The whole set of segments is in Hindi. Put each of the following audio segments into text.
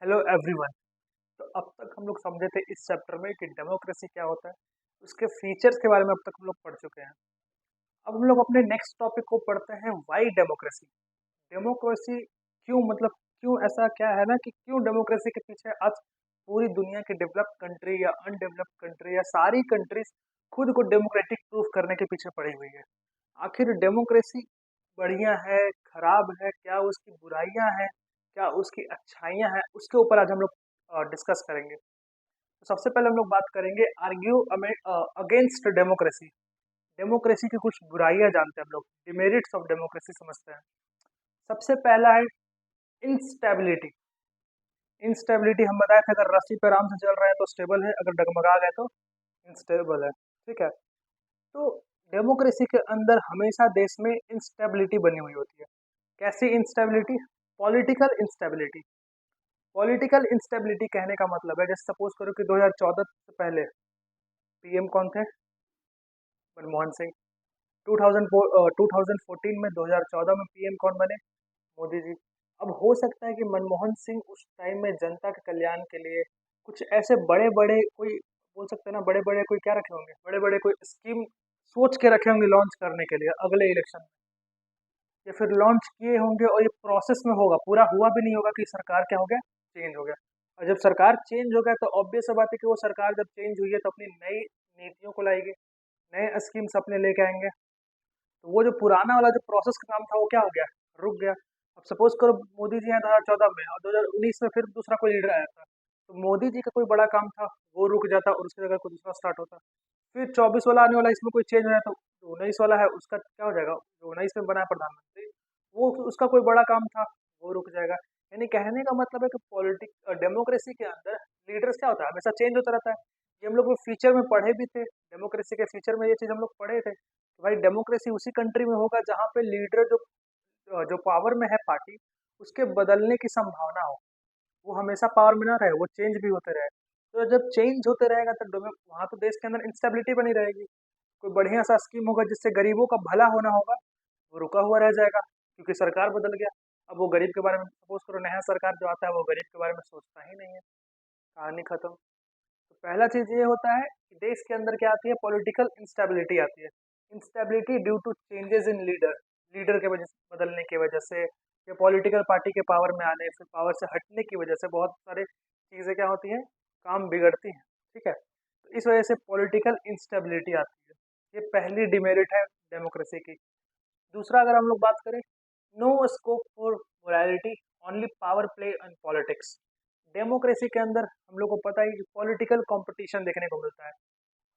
Hello everyone. तो अब तक हम लोग समझे थे इस चैप्टर में कि डेमोक्रेसी क्या होता है, उसके फीचर्स के बारे में अब तक हम लोग पढ़ चुके हैं। अब हम लोग अपने नेक्स्ट टॉपिक को पढ़ते हैं, व्हाई डेमोक्रेसी। डेमोक्रेसी क्यों, मतलब क्यों ऐसा क्या है ना कि क्यों डेमोक्रेसी के पीछे आज पूरी दुनिया की डेवलप्ड कंट्री या अनडेवलप्ड कंट्री या सारी कंट्रीज खुद को डेमोक्रेटिक प्रूफ करने के पीछे पड़ी हुई है। आखिर डेमोक्रेसी बढ़िया है, खराब है, क्या उसकी बुराइयां हैं, क्या उसकी अच्छाइयां हैं, उसके ऊपर आज हम लोग डिस्कस करेंगे। तो सबसे पहले हम लोग बात करेंगे आर्ग्यू अगेंस्ट डेमोक्रेसी। डेमोक्रेसी की कुछ बुराइयां जानते हैं हम लोग, डिमेरिट्स ऑफ डेमोक्रेसी समझते हैं। सबसे पहला है इंस्टेबिलिटी। इंस्टेबिलिटी हम बताए थे, अगर रस्सी पे आराम से चल रहे हैं तो स्टेबल है, अगर डगमगा गए तो इंस्टेबल है। ठीक है। तो डेमोक्रेसी के अंदर हमेशा देश में इंस्टेबिलिटी बनी हुई होती है। कैसी instability? Political instability. Political instability कहने का मतलब है, जैसे सपोज करो कि 2014 से पहले पीएम कौन थे? मनमोहन सिंह। 2014 में, 2014 में पीएम कौन बने? मोदी जी। अब हो सकता है कि मनमोहन सिंह उस टाइम में जनता के कल्याण के लिए कुछ ऐसे बड़े बड़े कोई, बोल सकते हैं ना, बड़े बड़े कोई क्या रखे होंगे, बड़े बड़े कोई स्कीम सोच के रखे होंगे लॉन्च करने के लिए अगले इलेक्शन में, या फिर लॉन्च किए होंगे और ये प्रोसेस में होगा, पूरा हुआ भी नहीं होगा कि सरकार क्या हो गया, चेंज हो गया। और जब सरकार चेंज हो गया तो ऑब्वियस सा बात है कि वो सरकार जब चेंज हुई है तो अपनी नई नीतियों को लाएगी, नए स्कीम्स अपने लेके आएंगे। तो वो जो पुराना वाला जो प्रोसेस का काम था वो क्या हो गया, रुक गया। अब सपोज करो मोदी जी हैं 2014 में और 2019 में फिर दूसरा कोई लीडर आया था, तो मोदी जी का कोई बड़ा काम था वो रुक जाता और उसकी जगह कोई दूसरा स्टार्ट होता। फिर 24 वाला आने वाला, इसमें कोई चेंज हो जाए तो जो 19 वाला है उसका क्या हो जाएगा, जो 19 में बना है प्रधानमंत्री, वो उसका कोई बड़ा काम था वो रुक जाएगा। यानी कहने का मतलब है कि पॉलिटिक डेमोक्रेसी के अंदर लीडर्स क्या होता है, हमेशा चेंज होता रहता है। ये हम लोग फीचर में पढ़े भी थे, डेमोक्रेसी के फीचर में ये चीज़ हम लोग पढ़े थे कि भाई डेमोक्रेसी उसी कंट्री में होगा जहाँ पे लीडर जो जो पावर में है पार्टी, उसके बदलने की संभावना हो, वो हमेशा पावर में ना रहे, वो चेंज भी होते रहे। तो जब चेंज होते रहेगा तो वहाँ तो देश के अंदर इंस्टेबिलिटी बनी रहेगी। कोई बढ़िया सा स्कीम होगा जिससे गरीबों का भला होना होगा, वो रुका हुआ रह जाएगा क्योंकि सरकार बदल गया। अब वो गरीब के बारे में, सपोज करो नया सरकार जो आता है वो गरीब के बारे में सोचता ही नहीं है, कहानी खत्म। तो पहला चीज ये होता है कि देश के अंदर क्या आती है, पॉलिटिकल इंस्टेबिलिटी आती है। Instability due to changes in leader, leader के वजह से, बदलने की वजह से, या पॉलिटिकल पार्टी के पावर में आने फिर पावर से हटने की वजह से बहुत सारे चीजें क्या होती हैं, काम बिगड़ती हैं। ठीक है। तो इस वजह से पॉलिटिकल इंस्टेबिलिटी आती है। ये पहली डिमेरिट है डेमोक्रेसी की। दूसरा अगर हम लोग बात करें, no scope for morality, only power play in politics. Democracy के अंदर हम लोग को पता है कि पॉलिटिकल कंपटीशन देखने को मिलता है।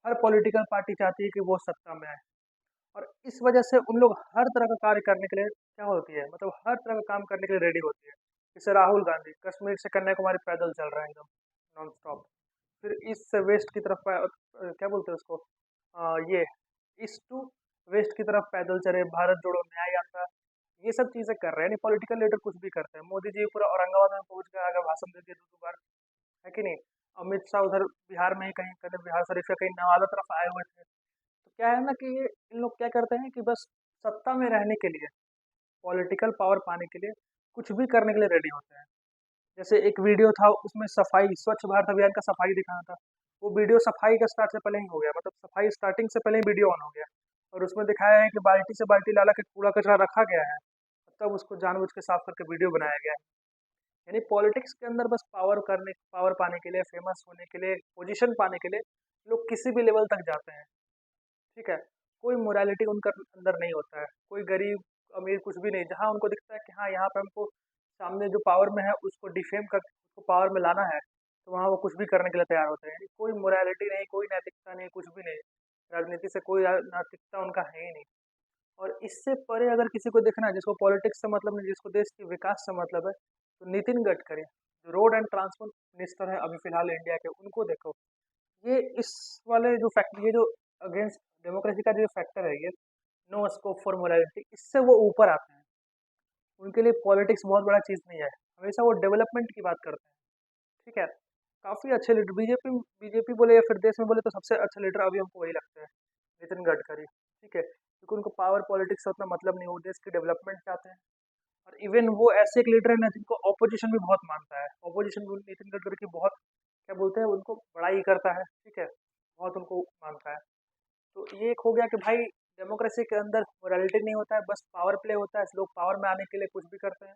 हर पॉलिटिकल पार्टी चाहती है कि वो सत्ता में आए, और इस वजह से उन लोग हर तरह का कार्य करने के लिए क्या होती है, मतलब हर तरह का काम करने के लिए रेडी होती है। जैसे राहुल गांधी कश्मीर से कन्याकुमारी पैदल चल रहे हैं एकदम नॉन स्टॉप। फिर ईस्ट से वेस्ट की तरफ क्या बोलते हैं उसको, ये ईस्ट टू वेस्ट की तरफ पैदल चले, भारत जोड़ो न्याय यात्रा, ये सब चीजें कर रहे हैं। नहीं, पॉलिटिकल लीडर कुछ भी करते हैं। मोदी जी पूरा औरंगाबाद में पहुंच गए, आगे भाषण दे दिए 2 बार, है कि नहीं? अमित शाह उधर बिहार में ही कहीं, कहीं बिहार शरीफ या कहीं नवादा तरफ आए हुए थे। तो क्या है ना कि ये इन लोग क्या करते हैं कि बस सत्ता में रहने के लिए, पॉलिटिकल पावर पाने के लिए कुछ भी करने के लिए रेडी होते हैं। जैसे एक वीडियो था उसमें सफाई, स्वच्छ भारत अभियान का सफाई दिखाना था। वो वीडियो सफाई का स्टार्ट से पहले ही हो गया, मतलब सफाई स्टार्टिंग से पहले ही वीडियो ऑन हो गया, और उसमें दिखाया है कि बाल्टी से बाल्टी ला ला के कूड़ा कचरा रखा गया है, तब उसको जानबूझ के साफ करके वीडियो बनाया गया है। यानी पॉलिटिक्स के अंदर बस पावर पाने के लिए, फेमस होने के लिए, पोजीशन पाने के लिए लोग किसी भी लेवल तक जाते हैं। ठीक है। कोई मोरालिटी उनका अंदर नहीं होता है, कोई गरीब अमीर कुछ भी नहीं। जहाँ उनको दिखता है कि हाँ यहाँ पे हमको सामने जो पावर में है उसको डिफेम कर, उसको पावर में लाना है, तो वहाँ वो कुछ भी करने के लिए तैयार होते हैं। यानी कोई मोरालिटी नहीं, कोई नैतिकता नहीं, कुछ भी नहीं। राजनीति से कोई नैतिकता उनका है ही नहीं। और इससे परे अगर किसी को देखना है जिसको पॉलिटिक्स से मतलब नहीं, जिसको देश के विकास से मतलब है, तो नितिन गडकरी जो रोड एंड ट्रांसपोर्ट मिनिस्टर है अभी फिलहाल इंडिया के, उनको देखो। ये इस वाले जो फैक्टर, ये जो अगेंस्ट डेमोक्रेसी का जो फैक्टर है, ये नो स्कोप फॉर मोरालिटी, इससे वो ऊपर आते हैं। उनके लिए पॉलिटिक्स बहुत बड़ा चीज़ नहीं है, हमेशा वो डेवलपमेंट की बात करते हैं। ठीक है। काफ़ी अच्छे लीडर, बीजेपी बीजेपी बोले या फिर देश में बोले तो सबसे अच्छा लीडर अभी हमको वही लगता है, नितिन गडकरी। ठीक है, क्योंकि उनको पावर पॉलिटिक्स से उतना मतलब नहीं, वो देश की डेवलपमेंट चाहते हैं। और इवन वो ऐसे एक लीडर है ना जिनको ऑपोजिशन भी बहुत मानता है। ऑपोजिशन नितिन गडकरी की बहुत क्या बोलते हैं उनको बड़ाई करता है, ठीक है, बहुत उनको मानता है। तो ये एक हो गया कि भाई डेमोक्रेसी के अंदर मोरालिटी नहीं होता है, बस पावर प्ले होता है। लोग पावर में आने के लिए कुछ भी करते हैं,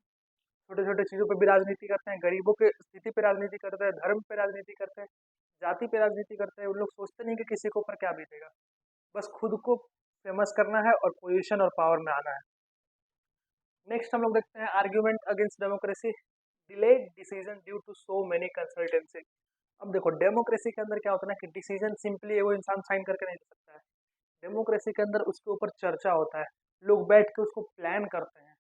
छोटे छोटे चीज़ों पे भी राजनीति करते हैं, गरीबों के स्थिति पे राजनीति करते हैं, धर्म पे राजनीति करते हैं, जाति पे राजनीति करते हैं। उन लोग सोचते नहीं कि किसी के ऊपर क्या बीतेगा, बस खुद को फेमस करना है और पोजीशन और पावर में आना है। नेक्स्ट हम लोग देखते हैं argument against democracy, delayed decision due to so many consultancy. अब देखो डेमोक्रेसी के अंदर क्या होता है ना कि डिसीजन सिंपली वो इंसान साइन करके नहीं ले सकता है। डेमोक्रेसी के अंदर उसके ऊपर चर्चा होता है, लोग बैठ के उसको प्लान करते हैं,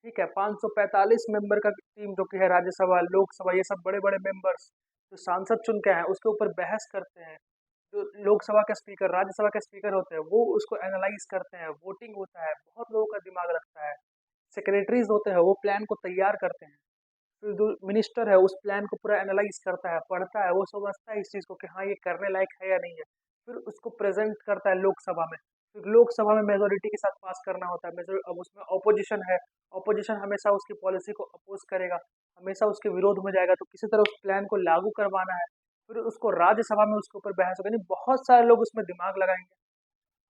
ठीक है। 545 मेंबर का टीम जो कि है राज्यसभा लोकसभा ये सब बड़े बड़े मेंबर्स जो सांसद चुन के हैं उसके ऊपर बहस करते हैं। जो लोकसभा के स्पीकर राज्यसभा के स्पीकर होते हैं वो उसको एनालाइज करते हैं, वोटिंग होता है, बहुत लोगों का दिमाग लगता है। सेक्रेटरीज होते हैं वो प्लान को तैयार करते हैं। फिर जो मिनिस्टर है उस प्लान को पूरा एनालाइज करता है, पढ़ता है, वो समझता है इस चीज़ को कि हाँ ये करने लायक है या नहीं है। फिर उसको प्रेजेंट करता है लोकसभा में। फिर लोकसभा में मेजोरिटी के साथ पास करना होता है। मेजोर अब उसमें ऑपोजिशन है, ऑपोजिशन हमेशा उसकी पॉलिसी को अपोज करेगा, हमेशा उसके विरोध में जाएगा, तो किसी तरह उस प्लान को लागू करवाना है। फिर उसको राज्यसभा में उसके ऊपर बहस होगा, यानी बहुत सारे लोग उसमें दिमाग लगाएंगे।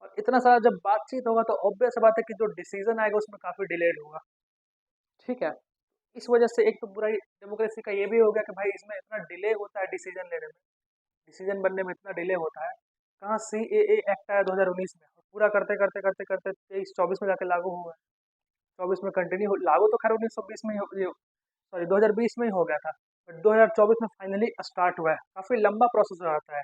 और इतना सारा जब बातचीत होगा तो ऑब्वियस बात है कि जो डिसीजन आएगा उसमें काफ़ी डिलेड होगा, ठीक है। इस वजह से एक तो बुराई डेमोक्रेसी का ये भी हो गया कि भाई इसमें इतना डिले होता है डिसीजन लेने में, डिसीजन बनने में इतना डिले होता है। कहाँ CAA एक्ट आया 2019 में, और पूरा करते करते करते करते 23-24 में जाके लागू हुआ है। 24 में कंटिन्यू लागू तो खैर 1920 में ही सॉरी 2020 में ही हो गया था, बट 2024 में फाइनली स्टार्ट हुआ है। काफ़ी लंबा प्रोसेस हो जाता है,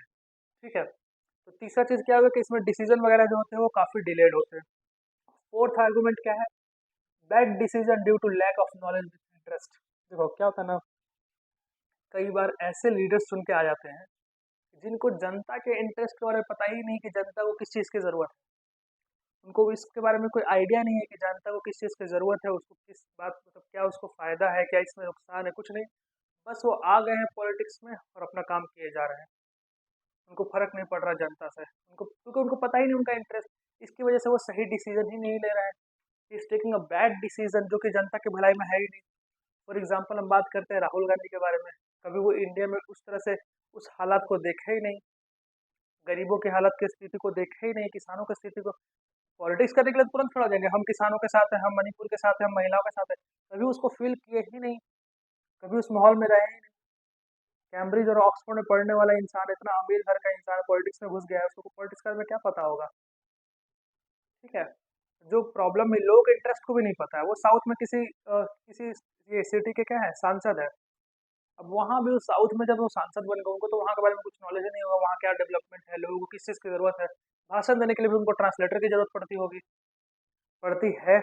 ठीक है। तो तीसरा चीज़ क्या होगा कि इसमें डिसीजन वगैरह जो होते हैं वो काफ़ी डिलेड होते हैं। फोर्थ आर्गूमेंट क्या है, bad decision due to lack of knowledge with interest. देखो क्या होता है ना, कई बार ऐसे लीडर्स चुन के आ जाते हैं जिनको जनता के इंटरेस्ट के बारे में पता ही नहीं कि जनता को किस चीज़ की ज़रूरत है। उनको इसके बारे में कोई आइडिया नहीं है कि जनता को किस चीज़ की ज़रूरत है, उसको किस बात मतलब क्या उसको फ़ायदा है, क्या इसमें नुकसान है, कुछ नहीं। बस वो आ गए हैं पॉलिटिक्स में और अपना काम किए जा रहे हैं। उनको फ़र्क नहीं पड़ रहा जनता से, उनको क्योंकि उनको पता ही नहीं उनका इंटरेस्ट। इसकी वजह से वो सही डिसीजन ही नहीं ले रहा है। Is taking a bad decision जो कि जनता की भलाई में है ही नहीं। फॉर एग्जाम्पल हम बात करते हैं राहुल गांधी के बारे में, कभी वो इंडिया में उस तरह से उस हालात को देखे ही नहीं, गरीबों की हालत की स्थिति को देखे ही नहीं, किसानों की स्थिति को। पॉलिटिक्स करने के लिए तो तुरंत खड़ा हो जाएंगे, हम किसानों के साथ हैं, हम मणिपुर के साथ हैं, हम महिलाओं के साथ हैं। कभी उसको फील किए ही नहीं, कभी उस माहौल में रहे ही नहीं। कैम्ब्रिज और ऑक्सफोर्ड में पढ़ने वाला इंसान, इतना अमीर घर का इंसान पॉलिटिक्स में घुस गया है, उसको पॉलिटिक्स का में क्या पता होगा, ठीक है। जो प्रॉब्लम है लोग इंटरेस्ट को भी नहीं पता है। वो साउथ में किसी ये सिटी के क्या है सांसद है, अब वहाँ भी उस साउथ में जब वो सांसद बन गए उनको तो वहाँ के बारे में कुछ नॉलेज ही नहीं होगा, वहाँ क्या डेवलपमेंट है, लोगों को किस चीज़ की ज़रूरत है। भाषण देने के लिए भी उनको ट्रांसलेटर की जरूरत पड़ती होगी, पड़ती है।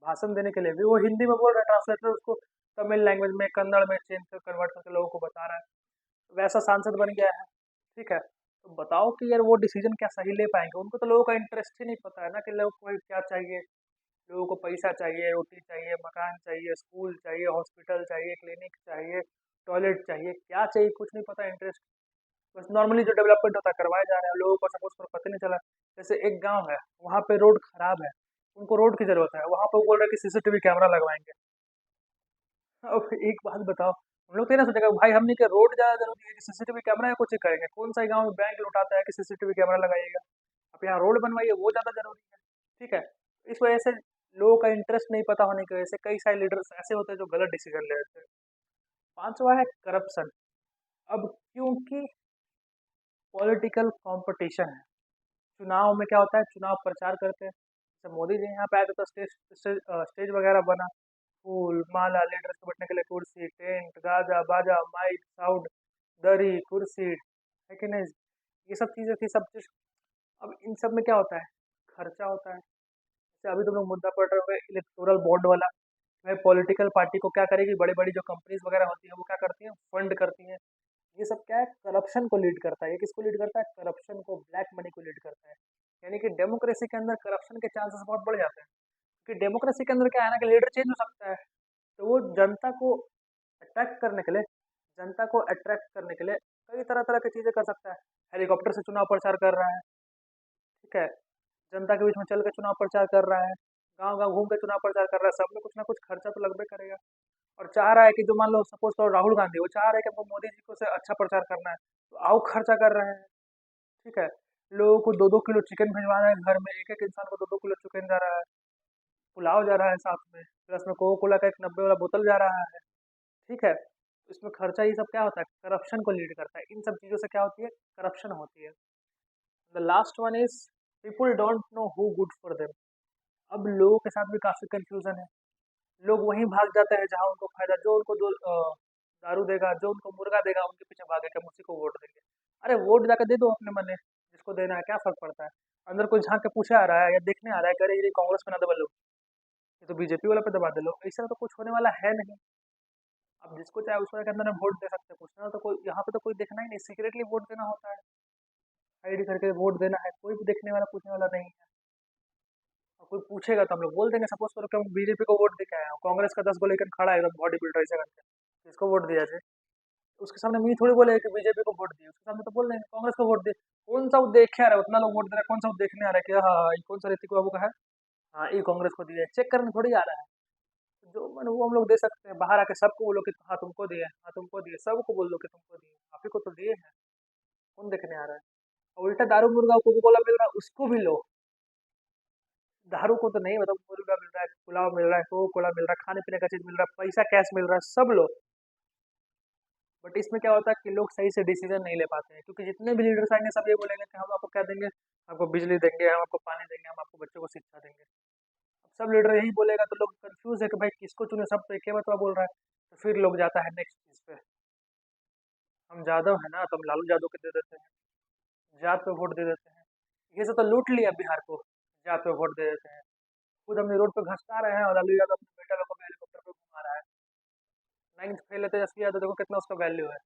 भाषण देने के लिए भी वो हिंदी में बोल रहा है, ट्रांसलेटर उसको तमिल लैंग्वेज में कन्नड़ में चेंज कर कन्वर्ट करके लोगों को बता रहा है। वैसा सांसद बन गया है, ठीक है। तो बताओ कि यार वो डिसीजन क्या सही ले पाएंगे, उनको तो लोगों का इंटरेस्ट ही नहीं पता है ना कि लोग को क्या चाहिए। लोगों को पैसा चाहिए, रोटी चाहिए, मकान चाहिए, स्कूल चाहिए, हॉस्पिटल चाहिए, क्लिनिक चाहिए, टॉयलेट चाहिए, क्या चाहिए कुछ नहीं पता, इंटरेस्ट बस नॉर्मली जो डेवलपमेंट होता है करवाया जा रहा है, लोगों को सपोज पर पता नहीं चला। जैसे एक गांव है वहाँ पे रोड खराब है, उनको रोड की जरूरत है, वहाँ पे वो बोल रहे हैं कि CCTV कैमरा लगवाएंगे। अब एक बात बताओ, हम लोग तो ये ना सोचेगा भाई हमने क्या रोड ज़्यादा जरूरी है कि CCTV कैमरा है, कुछ ही करेंगे, कौन सा गाँव में बैंक लुटाता है कि CCTV कैमरा लगाइएगा। आप यहाँ रोड बनवाइए वो ज़्यादा जरूरी है, ठीक है। इस वजह से लोगों का इंटरेस्ट नहीं पता होने की वजह से कई सारे लीडर्स ऐसे होते हैं जो गलत डिसीजन ले लेते हैं। पांचवा है करप्शन। अब क्योंकि पॉलिटिकल कंपटीशन है, चुनाव में क्या होता है, चुनाव प्रचार करते हैं। जैसे मोदी जी यहाँ पे आए थे तो स्टेज स्टेज स्टेज वगैरह बना, फूल माला, लीडर्स को बैठने के लिए कुर्सी, टेंट, गाजा बाजा, माइक, साउंड, दरी, कुर्सी, है कि नहीं, ये सब चीज़ें थी, सब चीज़। अब इन सब में क्या होता है, खर्चा होता है। जैसे अभी तुम लोग मुद्दा पढ़ रहे हो इलेक्टोरल बॉन्ड वाला, भाई पॉलिटिकल पार्टी को क्या करेगी, बड़ी बड़ी जो कंपनीज वगैरह होती है वो क्या करती हैं, फंड करती हैं। ये सब क्या है, करप्शन को लीड करता है। ये किसको लीड करता है, करप्शन को, ब्लैक मनी को लीड करता है। यानी कि डेमोक्रेसी के अंदर करप्शन के चांसेस बहुत बढ़ जाते हैं। क्योंकि डेमोक्रेसी के अंदर क्या है ना कि लीडर चेंज हो सकता है, तो वो जनता को अट्रैक्ट करने के लिए, जनता को अट्रैक्ट करने के लिए कई तरह तरह की चीज़ें कर सकता है। हेलीकॉप्टर से चुनाव प्रचार कर रहा है, ठीक है, जनता के बीच में चल के चुनाव प्रचार कर रहा है, गाँव गाँव घूम के चुनाव प्रचार कर रहा है, सब में कुछ ना कुछ खर्चा तो लगबे करेगा। और चाह रहा है कि जो मान लो सपोज करो राहुल गांधी, वो चाह रहे हैं कि हमको मोदी जी को से अच्छा प्रचार करना है, तो आओ खर्चा कर रहे हैं। ठीक है, लोगों को 2-2 किलो चिकन भिजवा रहे हैं घर में, एक एक इंसान को 2-2 किलो चिकन जा रहा है, पुलाव जा रहा है साथ में, प्लस में कोको कोला का एक 90 वाला बोतल जा रहा है। ठीक है, तो इसमें खर्चा ये सब क्या होता है, करप्शन को लीड करता है। इन सब चीज़ों से क्या होती है, करप्शन होती है। The last one is people don't know who good for them. अब लोगों के साथ भी काफ़ी कंफ्यूजन है। लोग वहीं भाग जाते हैं जहाँ उनको फायदा, जो उनको दारू देगा, जो उनको मुर्गा देगा, उनके पीछे भागे कि हम उसी को वोट देंगे। अरे वोट जाकर दे दो अपने मन में, जिसको देना है, क्या फर्क पड़ता है। अंदर कोई झांक के पूछे आ रहा है या देखने आ रहा है कि अरे ये कांग्रेस में ना दबा लो, ये तो बीजेपी वाला पे दबा दे लो, ऐसा तो कुछ होने वाला है नहीं। अब जिसको चाहे उस वाले के अंदर में वोट दे सकते हैं, पूछना तो कोई यहाँ पे तो कोई देखना ही नहीं, सीक्रेटली वोट देना होता है, आईडी करके वोट देना है, कोई भी देखने वाला पूछने वाला नहीं है। और कोई पूछेगा तो हम लोग बोल देंगे, सपोज करो कि हम बीजेपी को वोट दे के आए हैं, कांग्रेस का 10 गो लेकर खड़ा है एकदम बॉडी बिल्डर ऐसे करके, किसको वोट दिया जाए। उसके सामने मैं थोड़ी बोले कि बीजेपी को वोट दिए, उसके सामने तो बोल देंगे कांग्रेस को वोट दिए। कौन सा वो देखे आ रहा है, उतना लोग वोट दे रहा है, कौन सा वो देखने आ रहा है कि हाँ हाँ, ये कौन सा ऋतिक बाबू का है, हाँ ये कांग्रेस को दिया है, चेक करने थोड़ी आ रहा है। जो मन वो हम लोग दे सकते हैं, बाहर आके सबको बोलो कि हाँ तुमको दिए, हाँ तुमको दिए, सबको बोल दो कि तुमको दिए, आप ही को तो दिए हैं, कौन देखने आ रहा है। और उल्टा दारू मुर्गा कोको कोला मिल रहा है उसको भी लो, दारू को तो नहीं, मतलब मुर्गा मिल रहा है, पुलाव मिल रहा है, कोको कोला मिल रहा है, खाने पीने का चीज मिल रहा है, पैसा कैश मिल रहा है, सब लो। बट इसमें क्या होता है कि लोग सही से डिसीजन नहीं ले पाते हैं, क्योंकि जितने भी लीडर्स आएंगे सब ये बोलेंगे कि हम आपको क्या देंगे, आपको बिजली देंगे, हम आपको पानी देंगे, हम आपको बच्चों को शिक्षा देंगे। अब सब लीडर यही बोलेगा तो लोग कंफ्यूज है कि भाई किसको चुने, सब तो एक ही बात बोल रहा है। तो फिर लोग जाता है नेक्स्ट चीज पे, हम यादव है ना तो हम लालू यादव को दे देते हैं, जात पे वोट दे देते हैं। ये सब तो लूट लिया बिहार को, जात पे वोट दे देते हैं। खुद अपने रोड पे घसता रहे हैं और लालू यादव अपने बेटा लोग को हेलीकॉप्टर पे घुमा रहा है। 9th फेल है तेजस्वी यादव, देखो कितना उसका वैल्यू है।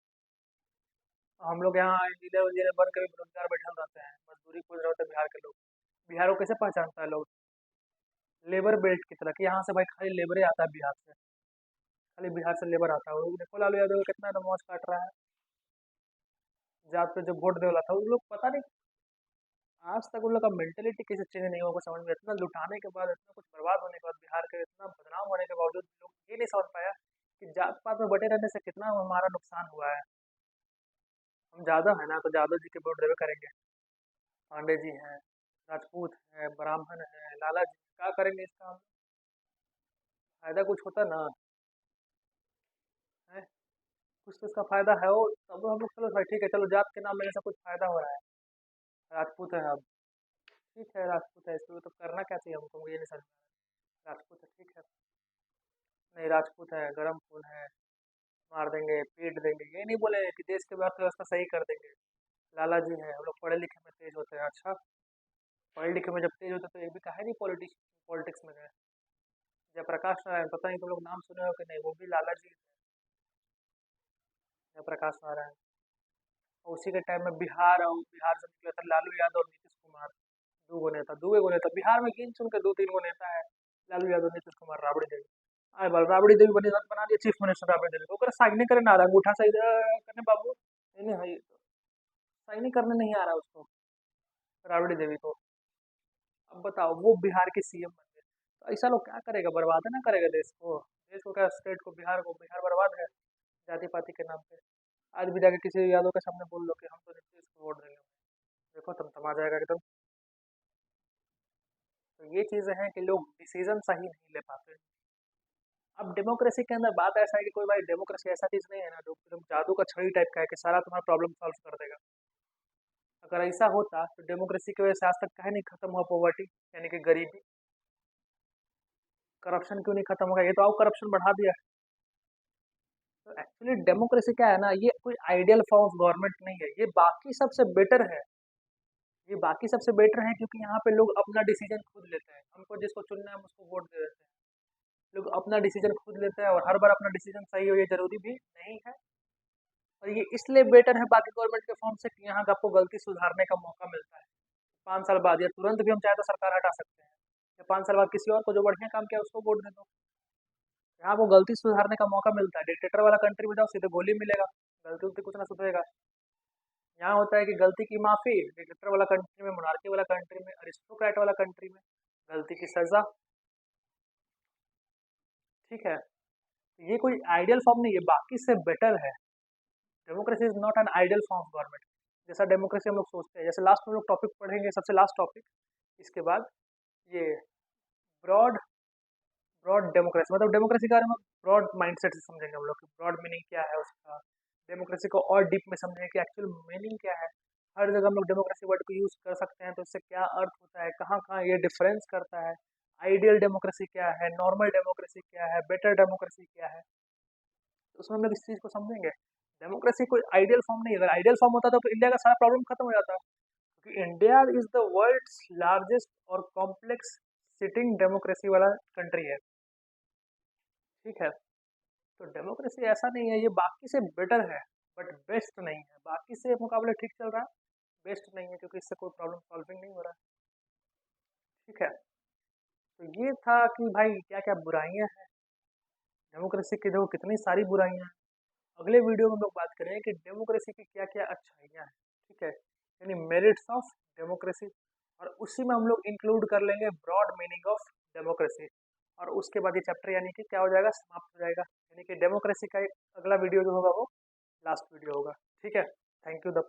हम लोग यहाँ इंजीनियर इंजीनियर बन के भी बेरोजगार बैठे रहते हैं, मजदूरी खोज रहे होते हैं बिहार के लोग। बिहार को कैसे पहचानता है लोग, लेबर बेल्ट की तरह, कि यहाँ से भाई खाली लेबर ही आता है बिहार से, खाली बिहार से लेबर आता है। वो देखो लालू यादव कितना एकदम मौज काट रहा है, जात पे जो वोट दे वाला था, वो लोग पता नहीं आज तक उन लोग का मेंटेलिटी कैसे चेंज नहीं हुआ, समझ में। इतना लुटाने के बाद, इतना कुछ बर्बाद होने के बाद, बिहार के इतना बदनाम होने के बावजूद लोग ये नहीं समझ पाया कि जात पात में बटे रहने से कितना हमारा नुकसान हुआ है। हम जादव है ना तो जादव जी के वोट देवे करेंगे, पांडे जी हैं, राजपूत हैं, ब्राह्मण हैं, लाला जी क्या करेंगे इसका, फायदा कुछ होता ना है, कुछ तो इसका फायदा है। वो तब हम लोग चलो भाई ठीक है, चलो जात के नाम में ऐसा कुछ फायदा हो रहा है, राजपूत है अब, ठीक है राजपूत है, इसको तो करना क्या चाहिए हमको, मुझे ये नहीं समझ में आ रहा। राजपूत है ठीक है, नहीं राजपूत है, गरम खून है, मार देंगे पीट देंगे, ये नहीं बोले कि देश की अर्थव्यवस्था सही कर देंगे। लाला जी हैं, हम लोग पढ़े लिखे में तेज होते हैं, अच्छा पढ़े लिखे में जब तेज होते हैं तो ये भी काहे नहीं पॉलिटिक्स में गए। जयप्रकाश नारायण, पता नहीं तुम लोग नाम सुने हो कि नहीं, वो भी लाला जी हैं, जयप्रकाश नारायण। और उसी के टाइम में बिहार, और बिहार से निकले थे लालू यादव और नीतीश कुमार, दू गो नेता बिहार में, गिन चुन के 2-3 गो नेता है, लालू यादव, नीतीश कुमार, राबड़ी देवी। आए बाल राबड़ी देवी बना दिया चीफ मिनिस्टर, राबड़ी देवी को ओकरा साइन नहीं करे ना आ रहा, अंगूठा सही करने बाबू, नहीं नहीं है, साइन नहीं करने नहीं आ रहा उसको, राबड़ी देवी को। अब बताओ वो बिहार के सीएम बन गए, तो ऐसा लोग क्या करेगा, बर्बाद है ना करेगा देश को, देश को क्या, स्टेट को, बिहार को, बिहार बर्बाद है जाति पाति के नाम पे। आज भी जाके किसी यादव के सामने बोल लो कि हम तो नीतीश को वोट देंगे, देखो तुम तमा जाएगा एकदम। तो ये चीजें हैं कि लोग डिसीजन सही नहीं ले पाते। अब डेमोक्रेसी के अंदर बात ऐसा है कि कोई भाई डेमोक्रेसी ऐसा चीज नहीं है ना जो एकदम जादू का छड़ी टाइप का है कि सारा तुम्हारा प्रॉब्लम सॉल्व कर देगा। अगर ऐसा होता तो डेमोक्रेसी की वजह से आज तक कहीं नहीं खत्म हुआ पॉवर्टी, यानी कि गरीबी, करप्शन क्यों नहीं खत्म होगा, ये तो और करप्शन बढ़ा दिया है। तो एक्चुअली डेमोक्रेसी क्या है ना, ये कोई आइडियल फॉर्म ऑफ गवर्नमेंट नहीं है, ये बाकी सबसे बेटर है। ये बाकी सबसे बेटर है क्योंकि यहाँ पे लोग अपना डिसीजन खुद लेते हैं, हमको जिसको चुनना है हम उसको वोट दे देते हैं। लोग अपना डिसीजन खुद लेते हैं और हर बार अपना डिसीजन सही हो ये जरूरी भी नहीं है। और ये इसलिए बेटर है बाकी गवर्नमेंट के फॉर्म से कि यहाँ का आपको गलती सुधारने का मौका मिलता है। 5 साल बाद या तुरंत भी हम चाहे तो सरकार हटा सकते हैं, या 5 साल बाद किसी और को जो बढ़िया काम किया उसको वोट दे दो। यहाँ आपको गलती सुधारने का मौका मिलता है, डिक्टेटर वाला कंट्री में जाओ सीधे गोली मिलेगा, गलती उलती कुछ ना सुधरेगा। यहाँ होता है कि गलती की माफी, डिक्टेटर वाला कंट्री में, मोनार्की वाला कंट्री में, अरिस्टोक्रेट वाला कंट्री में गलती की सजा। ठीक है, ये कोई आइडियल फॉर्म नहीं है, बाकी से बेटर है। Democracy is not an ideal form of government, जैसा डेमोक्रेसी हम लोग सोचते हैं। जैसे लास्ट में हम लोग टॉपिक पढ़ेंगे, सबसे लास्ट टॉपिक, इसके बाद ये ब्रॉड ब्रॉड डेमोक्रेसी, मतलब डेमोक्रेसी के बारे में ब्रॉड माइंडसेट से समझेंगे हम लोग कि ब्रॉड मीनिंग क्या है उसका। डेमोक्रेसी को और डीप में समझेंगे कि एक्चुअल मीनिंग क्या है। हर जगह हम लोग डेमोक्रेसी वर्ड को यूज कर सकते हैं, तो इससे क्या अर्थ होता है, कहाँ कहाँ ये डिफरेंस करता है, आइडियल डेमोक्रेसी क्या है, नॉर्मल डेमोक्रेसी क्या है, बेटर डेमोक्रेसी क्या है, तो उसमें हम लोग इस चीज़ को समझेंगे। डेमोक्रेसी कोई आइडियल फॉर्म नहीं है, अगर आइडियल फॉर्म होता तो इंडिया का सारा प्रॉब्लम खत्म हो जाता। क्योंकि India is the world's largest और कॉम्प्लेक्स सिटिंग डेमोक्रेसी वाला कंट्री है। ठीक है, तो डेमोक्रेसी ऐसा नहीं है, ये बाकी से बेटर है, बट बेस्ट नहीं है। बाकी से मुकाबले ठीक चल रहा है, बेस्ट नहीं है, क्योंकि इससे कोई प्रॉब्लम सॉल्विंग नहीं हो रहा है। ठीक है, तो ये था कि भाई क्या क्या बुराइयां हैं डेमोक्रेसी की, देखो कितनी सारी बुराइयां हैं। अगले वीडियो में हम लोग बात करेंगे कि डेमोक्रेसी की क्या क्या अच्छाइयाँ हैं। ठीक है, यानी मेरिट्स ऑफ डेमोक्रेसी, और उसी में हम लोग इंक्लूड कर लेंगे ब्रॉड मीनिंग ऑफ डेमोक्रेसी। और उसके बाद ये चैप्टर यानी कि क्या हो जाएगा, समाप्त हो जाएगा। यानी कि डेमोक्रेसी का एक अगला वीडियो जो होगा वो लास्ट वीडियो होगा। ठीक है, थैंक यू द